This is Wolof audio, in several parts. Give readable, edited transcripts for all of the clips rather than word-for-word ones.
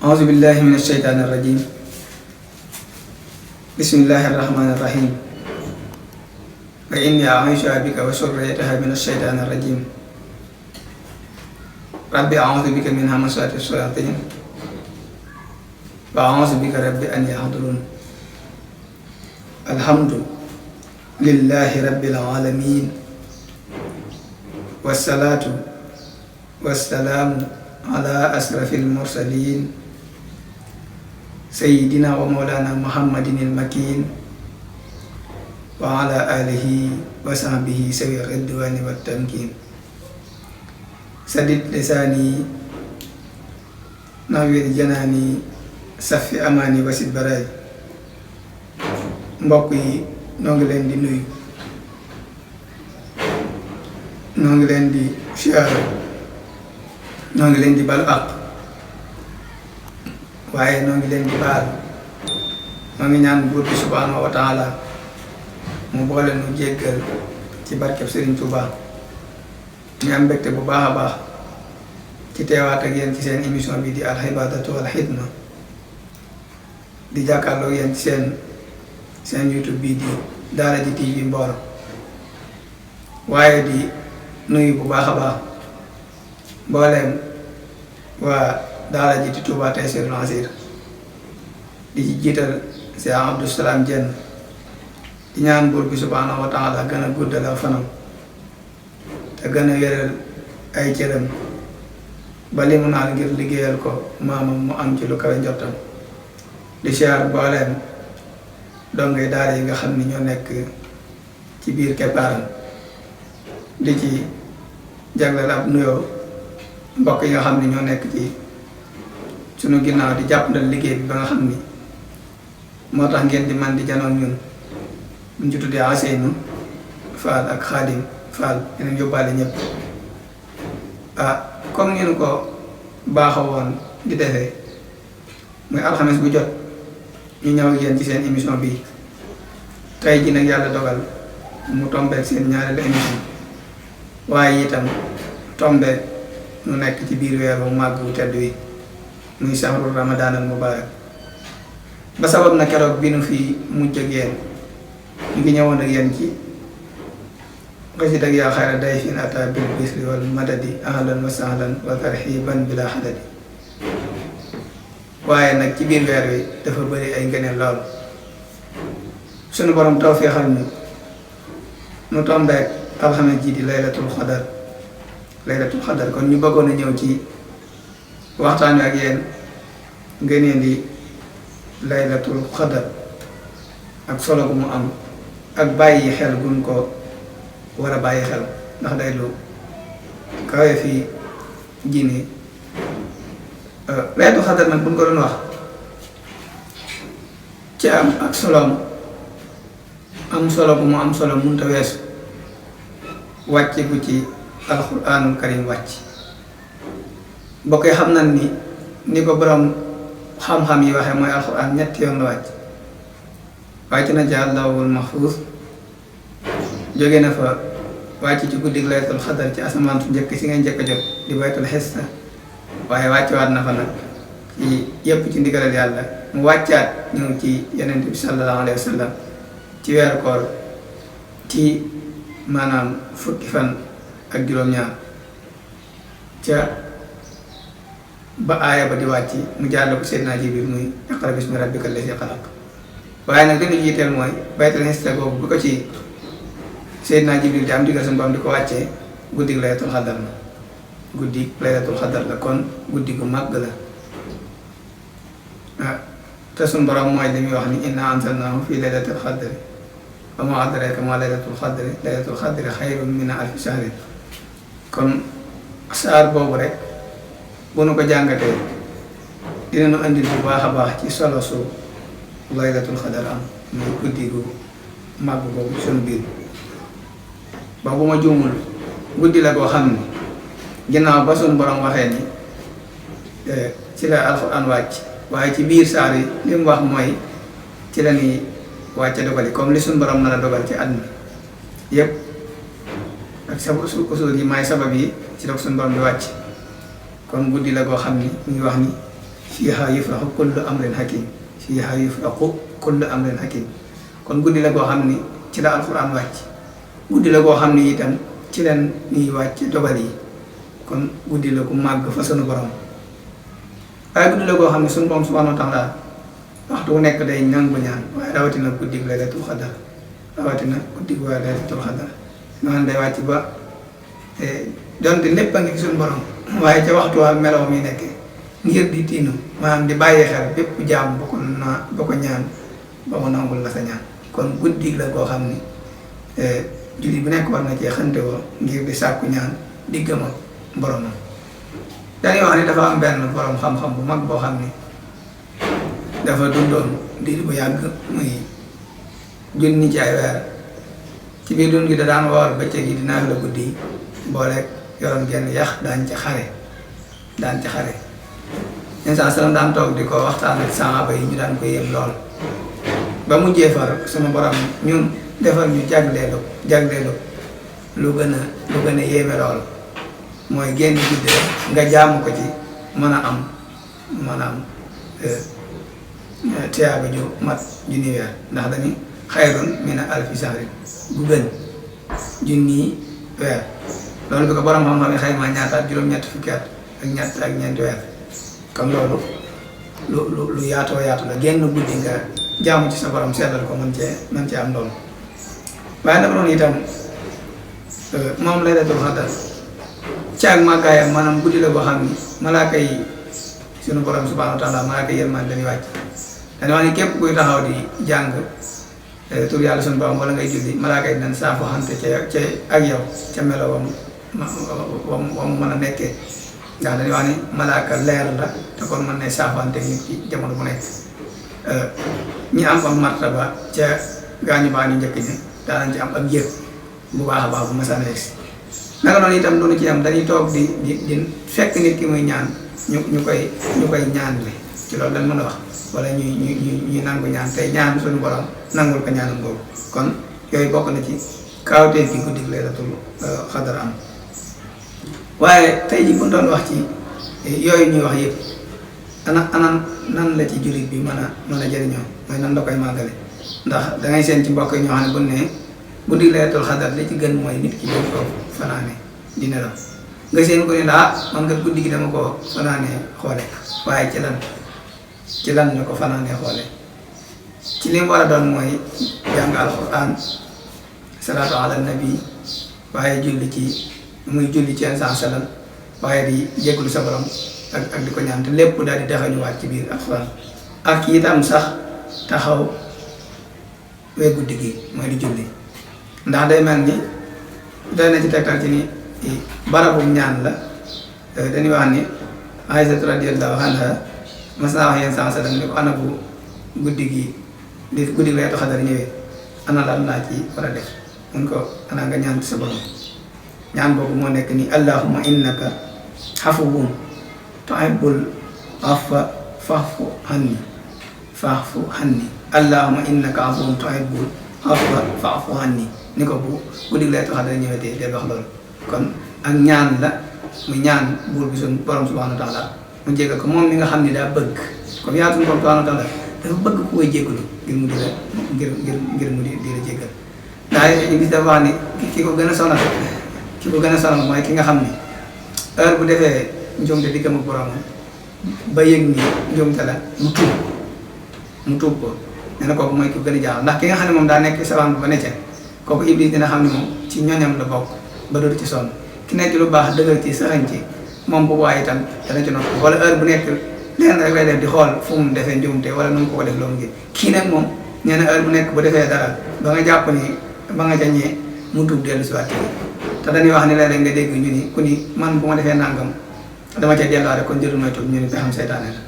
أعوذ بالله من الشيطان الرجيم. بسم الله الرحمن الرحيم. وإني أعيذها بك وذريتها من الشيطان الرجيم. ربي أعوذ بك من همزات الشياطين وأعوذ بك ربي أن يحضرون. الحمد لله رب العالمين والصلاة والسلام على أشرف المرسلين سيدنا ومولانا محمد المكين وعلى آله وصحبه سوي الرضوان والتمكين. سدد لساني نوّر جناني safi amaani wasit baraay. mbokk yi noo ngi leen di nuyu, noo ngi leen di siyaare, noo ngi leen di balu àq, waaye noo ngi leen di baal. noo ngi ñaan buur bi subhaanahu wa taala mu boole nu jéggal ci barkeb Sëriñ Tuubaa. ñu am mbégte bu baax a baax ci teewaat ak yéen ci seen émission bi di al ibaadatu wal xidma, di jàkkaarloo yéen ci seen YouTube bii di Daara J TV Mboro. waaye di nuyu bu baax a baax mbooleem waa Daara J di Touba Taysiroul Assir, di ci jiital Cheikh Abdou Salam Diène, di ñaan buur bi subhaanahu wa taala gën a guddal aw fanam te gën a wéral ay cëram ba li mu naan ngir liggéeyal ko maamam mu am ci lu kawe njottam. di siyaar booleem dongay daara yi nga xam ni ñoo nekk ci biir keppaaram, di ci jagleel ab nuyoo mbokk yi nga xam ni ñoo nekk ci sunu ginnaaw di jàppandal liggéey bi ba nga xam ni moo tax ngeen di man di janoon ñun. buñ ci tuddee Ousseynou Fall ak Khadim Fall dinañ yóbbaale ñëpp. comme ngeen ko baaxoo woon di defee muy alxames bu jot ñu ñëw ak yéen ci seen émission bi. tey ji nag yàlla dogal mu tombeek seen ñaareelu émission, waaye itam tombeek nu nekk ci biir weer wu màgg wu tedd wi muy shahru Ramadan al mubarak. ba sabab na keroog bi nu fi mujj ak yéen ñu ngi ñëwoon ak yéen ci xasida ak yaa xayra dayfin ata bil bisri wal madadi ahlan wa sahlan wa tarxiban bila xadadi. waaye nag ci biir weer wi dafa bëri ay ngëneel lool. sunu borom tawfeexal ñu nu tombeek alxames ji di laylatul xadar kon ñu bëggoon a ñëw ci waxtaan wi ak yéen ngëneel di laylatul xadar ak solo gu mu am ak bàyyi xel gun ko war a bàyyi xel, ndax day lu kawe fii jini. laylatul xadar nag buñ ko doon wax ci am ak soloom, am solo bu mu am solo mënta weesu wàcce gu ci alxuraanul karim wàcc. mbokk yi xam nañ ni ko borom xam-xam yi waxee mooy alxuraan ñetti yoon la wàcc. wàcc na ci Allahul Mahfuus, jóge na fa wàcc ci guddig laylatul xadar ci asamaan su njëkk si ngay njëkk a jot di baytul xissa, waaye wàccewaat na fa nag ci yépp ci ndigalal yàlla. mu wàccaat ñëw ci yonent bi sallallahu alayhi wa sallam ci weeru koor ci maanaam fukki fan ak juróom-ñaar ca ba aaya ba di wàcc mu jàll ko Seydina Jibril muy iqra bismi rabbika allazi xalaq. waaye nag li ñu jiiteel mooy baytul xissa boobu bu ko ci Seydina Jibril di am digal suñu borom di ko wàccee guddi laylatul xadar la. guddi laylatul xadar la, kon guddi gu màgg la. te suñu borom mooy li muy wax ni inna anzalnaahu fi laylatil xadri wa maa adraaka maa laylatul xadri xayrun min alfi shahrin. kon saar boobu rek bu nu ko jàngatee dina nu andil bu baax a baax ci solo su laylatul xadar am, muy guddi gu màgg boobu suñu biir. ba bu ma juumul guddi la koo xam ni ginnaaw ba suñu borom waxee ni ci la alxuraan wàcc, waaye ci biir saar yi li mu wax mooy ci la ñuy wàcce dogal yi, comme li suñu borom na la dogal ci at mi yépp ak usul yi may sabab yi ci la suñu borom di wàcc. kon guddi la goo xam ni mu ngi wax ni fiihaa yufraqu kullu amrin hakim fiihaa yufraqu kullu amrin hakim kon guddi la goo xam ni ci la alxuraan wàcc guddi la goo xam ni itam ci leen ñuy wàcc dogal yi kon guddi la ku màgg fa sunu borom waaye guddi la goo xam ne sunu borom subhaanahu wa taala waxtu wu nekk day nangu ñaan waaye rawatina guddi gi laylatul xadar rawatina guddi gi laylatul xadar noonu day wàcc ba donte lépp a ngi suñu borom waaye ca waxtu waa melaw mi nekkee ngir di tiinu maanaam di bàyyi xel bépp jaam ba ko ñaan ba ko nangul la sa ñaan kon guddi la goo xam ni jullit bu nekk war na cee xante woo ngir di sàkku ñaan di gëm ak boromam. dañuy wax ni dafa am benn borom xam-xam bu mag boo xam ni dafa dundoon diir bu yàgg muy junni ci ay weer ci biir dund gi da daan woor bëccëg yi dinaa la guddi yi booleeg yoroon genn yax daan ci xare ñun saa salaam daan toog di ko waxtaan ak saxaaba yi ñu daan ko yéem lool ba mu jeefar sunu borom ñun defal ñu jagleelu lu gën a yéeme lool mooy génn guddi nga jaamu ko ci mën a am tiyaaba ju mat junni weer ndax dañuy xayrun min alfi shahrin bu gën junni weer loolu bi ko borom xam-xam yi xayma ñaataat juróom-ñett fukki at ak ñett ak ñeenti weer kon loolu lu yaatoo yaatu la génn guddi nga jaamu ci sa borom seetal ko mën cee am loolu waaye nag noonu itam moom laylatul xadar ci ak màggaayam maanaam guddi la boo xam ni malaaka yi sunu borom subhaanahu wa taala malaaka yi yërmande dañuy wàcc dañuy wax ni képp kuy taxaw di jàng tur yàlla sunu borom wala ngay julli malaaka yi dinañ saafo xante ca ak yow ca melo wam mën a nekkee ndax dañuy wax ni malaaka leer la te kon mën ne saafante nit ci jamono bu nekk ñi am martaba ca gaañu baax ñu njëkk ñi daanañ ci am ak yëg bu baax a baax bu masaan yegg si naka noonu itam doonu ci am dañuy toog di fekk nit ki muy ñaan ñu koy ñaanle ci loolu dañ mën a wax wala ñuy nangu ñaan tey ñaan suñu borom nangul ko ñaanam boobu kon yooyu bokk na ci kaawteef gi guddi laylatul xadar am waaye tey ji bu doon wax ci yooyu ñuy wax yëpp ana nan la ci jullit bi mën a jëriñoo mooy nan la koy màggale ndax dangay seen ci mbokk yi ñoo xam ne bu ne guddi laylatul xadar li ci gën mooy nit ki doon ko fanaane di nelaw nga seen ko ne man nga guddi gi dama ko fanaanee xoole waaye ci lan la ko fanaanee xoole ci li mu war a doon mooy jàng alquran salaatu ala nabi waaye julli ci yenn saa sallam waaye di jégalu sa borom ak di ko ñaan te lépp daal di daxañuwaat ci biir alquran ak itam sax taxaw wee guddi gi mooy di julli ndax day mel ni doy na ci tegtal ci ni barabu ñaan la dañuy wax ni Aysatu radiyallahu anha mas naa wax yenn saa sallam ni ko ana bu guddi gi laylatul xadar ñëwee ana lan laa ci war a def mun ko ana nga ñaan ci sa borom ñaan boobu moo nekk ni allahumma innaka afuwwun tuhibbul afwa fa'fu anni allahumma innaka afuwwun tuhibbul afwa fa'fu anni ni ko bu guddi laylatul xadar ñëwee del wax loolu kon ak ñaan la mu ñaan buur bi suñu borom subhanahu wa taala mu jéggal ko moom mi nga xam ne daa bëgg comme yaa suñu borom subhanahu wa taala dafa bëgg ku koy jéggalu ngir mu di la ngir mu di la jéggal ndax ñu gis dafa wax ni ki ko gën a sonal mooy ki nga xam ne heure bu defee njuumte diggam ak boromam ba yëg ni njuumte la mu tuub ko nee na kooku mooy ki gën a jaaxal ndax ki nga xam ne moom daa nekk sabaan ba necce kooku Iblis dina xam ne moom ci ñoñam la bokk ba dootu ci sonn ki nekk lu baax dëggal ci saxañ ci moom bu waaye itam dana ci noppi wala heure bu nekk leen rek lay def di xool fu mu defee njuumte wala nu mu ko def loolu ngir kii nag moom nee na heure bu nekk bu defee dara ba nga jàpp ni ba nga jañee mu tuub dellu si waat te dañuy wax ni léeg-léeg nga dégg ñu ni ku ni man bu ma defee nangam dama cee delluwaat rek kon jëru may tuub ñu ni pexam seytaane la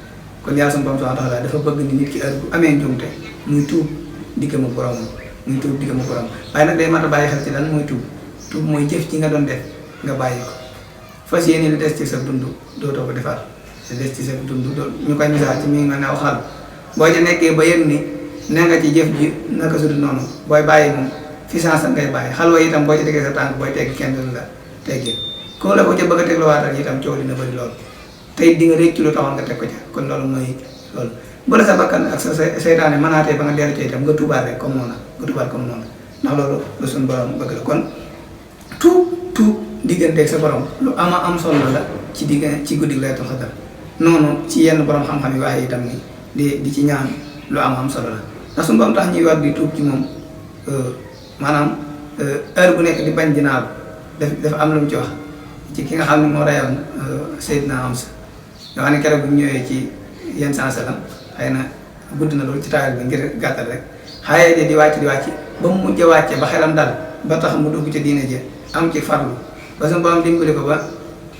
kon yàlla suñu borom subhanahu wa taala dafa bëgg ni nit ki heure bu amee njuumte muy tuub diggam ak boromam waaye nag day mat a bàyyi xel ci lan mooy tuub mooy jëf ci nga doon def nga bàyyi ko fas yéene li des ci sa dund dootoo ko defaat li des ci sa dund ñu koy misaal ci mi ngi mel ne aw xal boo ca nekkee ba yëg ni ne nga ci jëf ji naka su dul noonu booy bàyyi moom fi sansa ngay bàyyi xalwa itam boo ci tegee sa tànk booy tegg kenn du la teggee ko la ko ca bëgg a teglawaatal itam coow dina bëri lool tey di nga réccu lu taxoon nga teg ko ca kon loolu mooy loolu bu la sa bakkan ak sa seytaane mënaatee ba nga dellu ci itam nga tubaat rek comme noonu nga tubaat comme noonu ndax loolu lu suñu borom bëgg la kon tuub digganteeg sa borom lu am solo la ci ci guddi Laylatul Qadr noonu ci yenn borom xam-xam yi waaye itam ni di ci ñaan lu am solo la ndax suñu borom tax ñuy war di tuub ci moom maanaam heure bu nekk di bañ dinaa dafa am lu mu ci wax ci ki nga xam ne moo reyoon Seydina Hamza yoo xam ne keroog bu ñu ñëwee ci yenn sansalam xëy na gudd na loolu ci taal bi ngir gàttal rek xaye di wàcc ba mu mujj wàcce ba xelam dal ba tax mu dugg ci diine ji am ci farlu ba suñu borom dimbali ko ba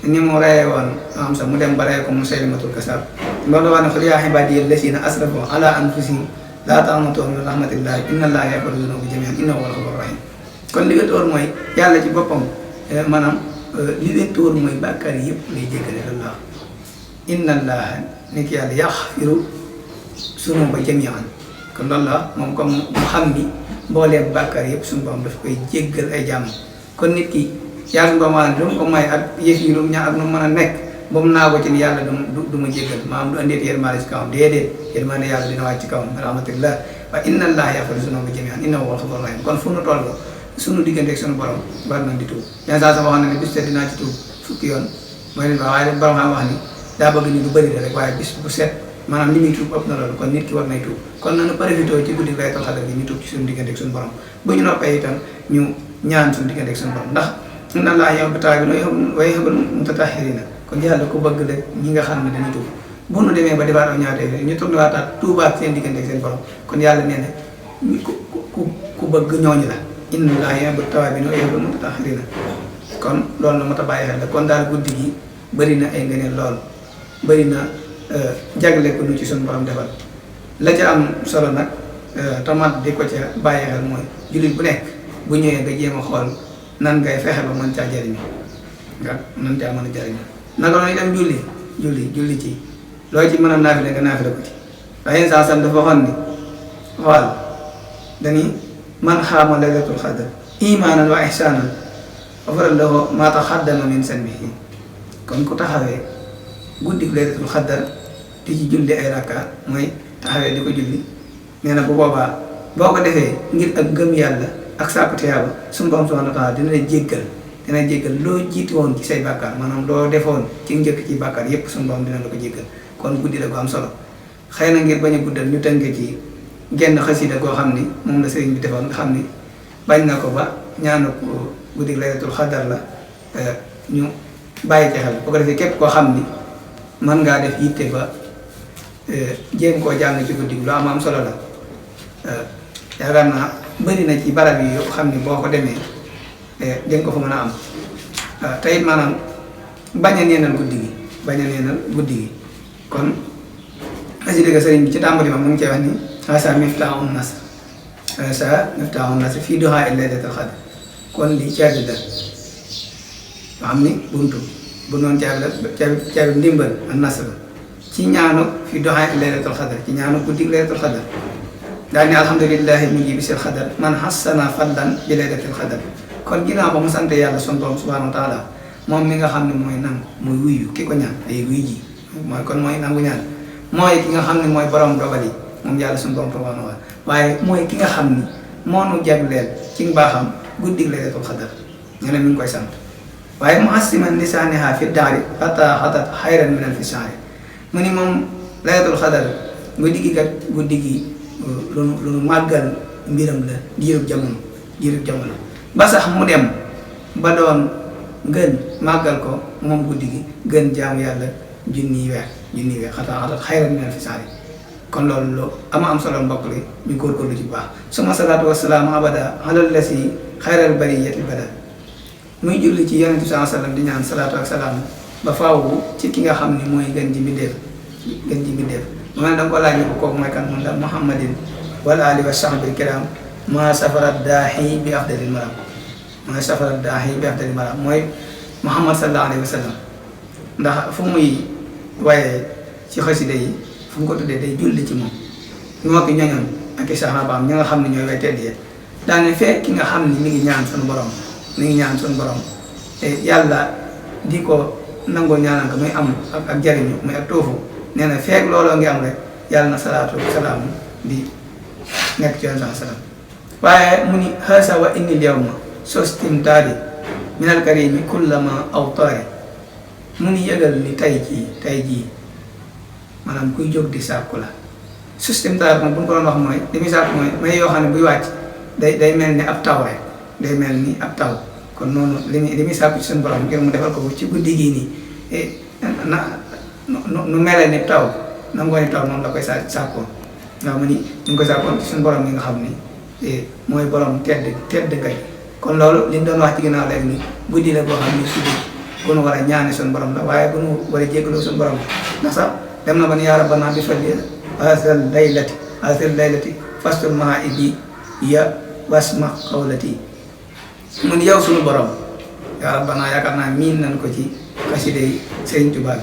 ni mu reyee woon Hamza mu dem ba reyee ko Musaylimatul Kazzab loolu wax ne qul yaa ibaadiyal laziina asrafu alaa anfusihim laa taqnatuu min rahmatillahi inna Allaaha yaghfiru zunuuba jamii'an innahu huwal ghafuuru rahiim kon li wér mooy yàlla ci boppam maanaam li wér mooy bàkkaar yëpp lay jéggale Allah inna Allaaha nekk yàlla yaghfiru zunuuba jamii'an kon loolu la moom comme mu xam ni mbooleem bàkkaar yëpp suñu borom daf koy jéggal ay jàmm kon nit ki yàlla suñu borom lu mu ko may ak yëf yi lu mu ñaan ak nu mu mën a nekk ba mu naa ko ci ni yàlla du ma jéggal maanaam du andeet yërmaande ci kawam déedéet yërmaande yàlla dina wàcc ci kawam rahmatullah wa inna Allaaha yaghfiru zunuuba jamii'an innahu huwal ghafuuru rahiim kon fu nu toll suñu diggante ak suñu borom war nañ di tuub yenn saa sama wax na ne bis te dinaa ci tuub fukki yoon mooy leen wax waaye borom xam wax ni daa bëgg ni lu bëri la rek waaye bis bu set maanaam li muy tuub ëpp na loolu kon nit ki war nay tuub kon nañu profité ci guddi Laylatul Qadr gi ñu tuub ci suñu diggante ak suñu borom bu ñu noppee itam ñu ñaan suñu diggante ak suñu borom ndax inna Allaaha yuhibbu tawwaabiina wa yuhibbul mutatahhiriina kon yàlla ku bëgg la ñi nga xam ne dañuy tuub bu nu demee ba defaat ak ñaatee ñu tourné waataat tuubaat seen diggante ak seen borom kon yàlla nee na ku bëgg ñooñu la inna Allaaha yuhibbu tawwaabiina wa yuhibbul mutatahhiriina kon loolu la mat a bàyyi xel la kon daal guddi gi bëri na ay ngëneel lool bëri na jagle ko lu ci suñu borom defal la ca am solo nag tamat di ko ca bàyyi xel mooy jullit bu nekk bu ñëwee nga jéem a xool nan ngay fexe ba mën caa jëriñu nga mën caa mën a jëriñu naka noonu itam julli ci loo ci mën a naafile nga naafile ko ci waaye yenn saa sam dafa waxoon ni xool dañuy man xaama Laylatul Qadr imaanan wa ihsaanan ghufira lahu maa taqaddama min zanbihi kon ku taxawee guddi Laylatul Qadr di ci julli ay rakka mooy taxawee di ko julli nee na bu boobaa boo ko defee ngir ak gëm yàlla ak sàkku tiyaaba suñu borom subhaanahu wa taala dina jéggal loo jiitu woon ci say bàkkaar maanaam loo defoon ci njëkk ci bàkkaar yépp suñu borom dina la ko jéggal kon guddi la ko am solo xëy na ngir bañ a guddal ñu tënk ci genn xasida goo xam ni moom la sëriñ bi defoon nga xam ni bañ na ko ba ñaanu ko guddi Laylatul Qadr la ñu bàyyi ci xel bu ko defee képp koo xam ni mën ngaa def yitte ba jéem koo jàng ci guddi lu am solo la yaakaar naa bëri na ci barab yi yoo xam ni boo ko demee danga ko fa mën a am te it maanaam bañ a neenal guddi gi kon xasida ga sëriñ bi ci tàmbali ma mu ngi cee wax ni asa miftahun nasr fii duhaa Laylatul Qadr kon lii caabi la nga xam ni buntu bu noonu caabi ndimbal an nasr ci ñaanu fi duhaa Laylatul Qadr ci ñaanu guddi Laylatul Qadr daal ni alhamdulillahi mujibi sil qadar man hassana fadlan bi Laylatul Qadr kon ginnaaw ba mu sant yàlla sunu borom subhaanahu wa taala moom mi nga xam ne mooy nangu mooy wuyu ki ko ñaan ay wuy ji mooy kon mooy nangu ñaan mooy ki nga xam ne mooy borom dogal yi moom yàlla sunu borom subhaanahu wa taala waaye mooy ki nga xam ni moo nu jagleel ci mbaaxam guddi Laylatul Qadr ñu ne mi ngi koy sant waaye mu asiman lisaaniha fi daari hatta xatat xayran min alfi shahri mu ni moom Laylatul Qadr guddi gi kat guddi gi lu nu màggal mbiram la diirub jamono ba sax mu dem ba doon gën màggal ko moom guddi gi gën jaamu yàlla junniy weer xataa xayran min alfi shahri kon loolu lu am solo mbokk li ñu góorgóorlu ci bu baax suma salaatu wasalaamu abada alal lasi xayral bariyati bada muy julli ci yonent bi sallallahu alayhi wasallam di ñaan salaatu ak salaam ba faaw ci ki nga xam ni mooy gën ji mbindéef mu ne danga ko laaj ko kooku mooy kan mun la muhammadin wal ali wa sahbil kiram ma safarat daahi bi afdalil maram mooy muhammad sallallahu alayhi wa sallam ndax fu muy waaye ci xasida yi fu mu ko tuddee day julli ci moom moo ki ñoñoon ak i saxaabaam ñi nga xam ne ñooy way tedd yi daane fekk ki nga xam ne mi ngi ñaan suñu borom yàlla di ko nangoo ñaanal ko muy am ak jariñu muy ak toofu nee na feeg looloo ngi am rek yàlla na salaatu salaam di nekk ci yoon sax salaam waaye mu ni xaasa wa innil yawma sostimtaari minal karimi kullama awtaari mu ni yëgal ni tey jii maanaam kuy jóg di sàkku la sostimtaar moom bu ñu ko doon wax mooy li muy sàkku mooy may yoo xam ne buy wàcc day mel ni ab taw rek day mel ni ab taw kon noonu li muy sàkku ci suñu borom ngir mu defal ko ci guddi gii nii nu mele ni taw nangoo ni taw noonu la koy sàkkoo waaw mu ni ñu ngi koy sàkkoon ci suñu borom mi nga xam ni mooy borom tedd ngay kon loolu li ñu doon wax ci ginnaaw léegi ni guddi la boo xam ni guddi bu nu war a ñaane suñu borom la waaye bu nu war a jéggaloo suñu borom la ndax sax dem na ba ni yaa rabbana bi fadli asal laylati fastul maa ibi ya wasma xawlati mun yow suñu borom yaa rabbana yaakaar naa miin nañ ko ci xasida yi Sëriñ Tuubaa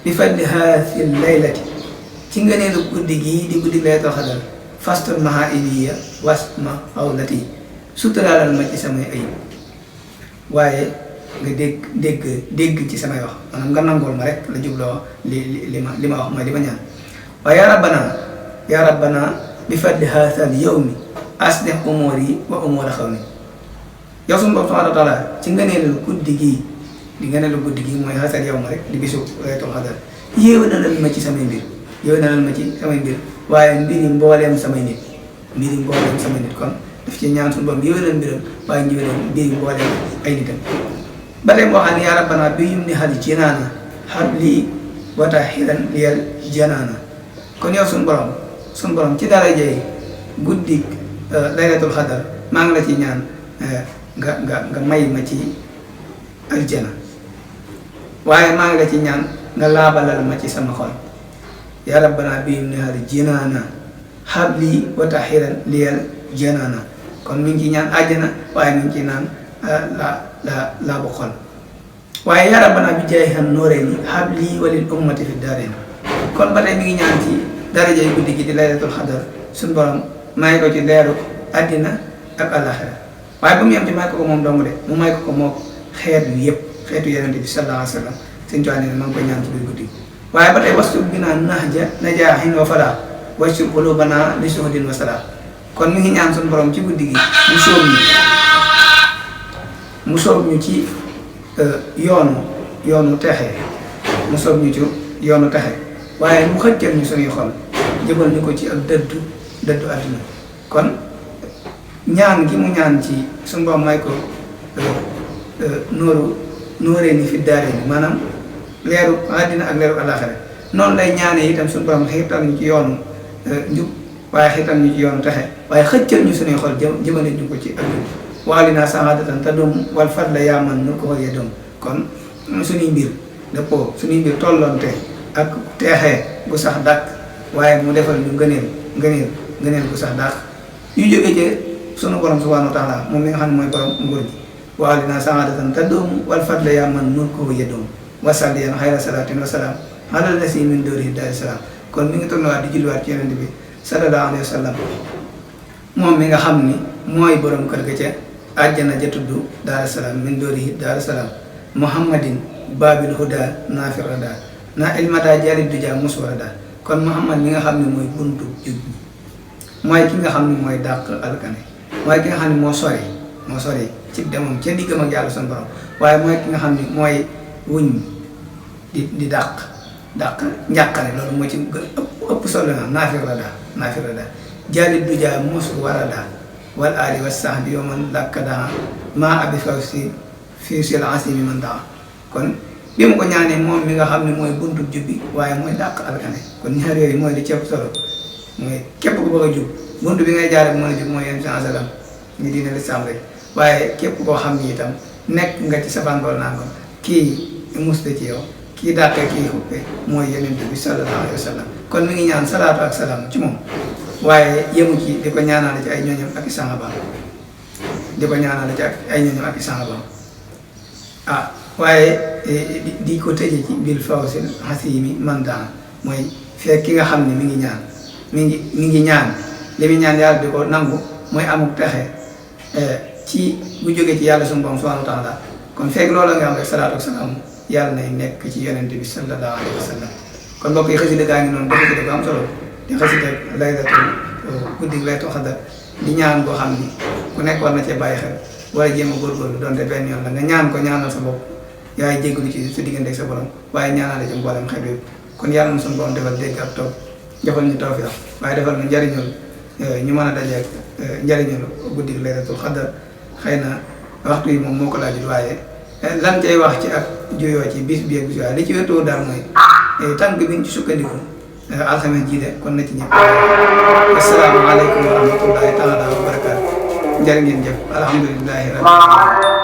bi fadli hasil laylati ci ngëneelu guddi gii di guddi laylatul qadr fastul maa ibi ya wasma xawlati suturaalal ma ci samay ayib waaye nga dégg ci samay wax maanaam nga nangul ma rek la jubloo li ma wax mooy li ma ñaan waaye yaa rabbana bi fadli haasal yawmi aslih umuri wa umura xawmi yow suñu borom subhanahu wa taala ci ngëneelu guddi gii di ngëneelu guddi gii mooy haasal yawma rek di bisu laylatul qadr yéwénalal ma ci samay mbir waaye mbiri mbooleem samay nit kon daf ci ñaan suñu borom yéwénal mbiram waaye mbiri mbooleem ay nitam ba tey moo xam ne yaa rabbana bi yum ni xali jinaana habli wa tahiran liyal janaana kon yow suñu borom ci darajey guddi laylatul xadar maa ngi la ci ñaan nga may ma ci aljana waaye maa ngi la ci ñaan nga laabalal ma ci sama xol yaa rabbana bi yum ni xali jinaana habli wa tahiran liyal janaana kon mi ngi ci ñaan àjjana waaye mi ngi ci naan laa bu xol waaye yaa rabbana bi jaay xam nooree ni habli walil ummati fi daareen kon ba tey mi ngi ñaan ci darajay guddi gi di laylatul xadar suñu borom may ko ci leeru àddina ak àllaxira waaye ba mu yem ci may ko moom dong de mu may ko moo xeet yu yëpp xeetu yonente bi sallallahu alayhi wa sallam sëñ Tuubaa nee na maa ngi koy ñaan ci biir guddi gi waaye ba tey wastu bi naa nahja najaahin wa falaa wastu qulubana li suhudin wa salaa kon mi ngi ñaan suñu borom ci guddi gi mu soob ñu ci yoonu texe waaye mu xëccal ñu suñuy xol jëbal ñu ko ci ak dëddu àdduna kon ñaan gi mu ñaan ci suñu borom may ko nóoree ni fi daaree ni maanaam leeru àddina ak leeru àllaaxira noonu lay ñaanee itam suñu borom xiirtal ñu ci yoonu njub waaye xiirtal ñu ci yoonu texe waaye xëccal ñu suñuy xol jëmale ñu ko ci ak waali naa saxaadatan te doom wal fadla yaa man nu ko waree doom kon suñuy mbir dëppoo suñuy mbir tolloonte ak teexee bu sax dàq waaye mu defal ñu ngëneel bu sax dàq yu jóge ci sunu borom subhanahu wa taala moom mi nga xam ne mooy borom nguur gi waali naa saxaadatan te doom wal fadla yaa man nu ko waree doom wasalli yan xayra salaatin wa salaam alal lasi min doori daari salaam kon mi ngi tournewaat di julliwaat ci yonent bi sallallahu alayhi wa sallam moom mi nga xam ni mooy borom kër ga ca àjjana ja tudd Daaru Salaam min doori Daaru Salaam muhammadin babil huda naafirada na ilmata jaalid du jaa muswarada kon muhammad mi nga xam ne mooy buntu jub mooy ki nga xam ne mooy dàq alkane mooy ki nga xam ne moo sori ci demam ca diggam ak yàlla sunu borom waaye mooy ki nga xam ne mooy wuñ di dàq njàqare loolu moo ci ëpp solo na naafirada jaalid du jaa muswarada wal aali wa sahbi wa man lakka daa maa abi faw si fii sil asimi man daa kon bi mu ko ñaanee moom mi nga xam ne mooy buntu jubbi waaye mooy dàq alkane kon ñaar yooyu mooy li ceeb solo mooy képp ku bëgg a jub buntu bi ngay jaare bu mën a jub mooy yenn salam ñu diine lislaam rek waaye képp koo xam ni itam nekk nga ci sa bangool nangam kii musta ci yow kii dàqee kii xuppe mooy yonent bi sallallahu alayhi wa sallam kon mi ngi ñaan salaatu ak salaam ci moom waaye yemu ci di ko ñaanale ci ay ñooñam ak i saxaabaam waaye di ko tëje ci bil fawsil hasimi man daan mooy fekk ki nga xam ne mi ngi ñaan li muy ñaan yàlla di ko nangu mooy amuk texe ci bu jógee ci yàlla suñu borom subhanahu wa taala kon fekk loolu nga am rek salaatu ak salaam yàlla nay nekk ci yonent bi sallallahu alayhi wa sallam. kon mbokk yi xasida gaa ngi noonu dafa xasida bu am solo di xasida laylatul guddi laylatul xadar di ñaan boo xam ni ku nekk war na cee bàyyi xel wala jéem a góorgóorlu donte benn yoon la nga ñaan ko ñaanal sa bopp yaay jégalu ci sa diggante ak sa borom waaye ñaanale ci mboolem xeet yëpp kon yàlla na suñu borom defal dégg ak toog defal ñu tawfiq waaye defal ñu njariñul ñu mën a dajeeg njariñul guddi laylatul xadar xëy na waxtu yi moom moo ko laajut waaye lan cay wax ci ak juyoo ci bis bi ak bis waaye li ci wétoo daal mooy tànk bi ñu ci sukkandiku alxames jii de kon na ci ñëpp asalaamaaleykum wa rahmatullahi taala wa barakaatu jërë ngeen jëf alhamdulilahi rabbil alamin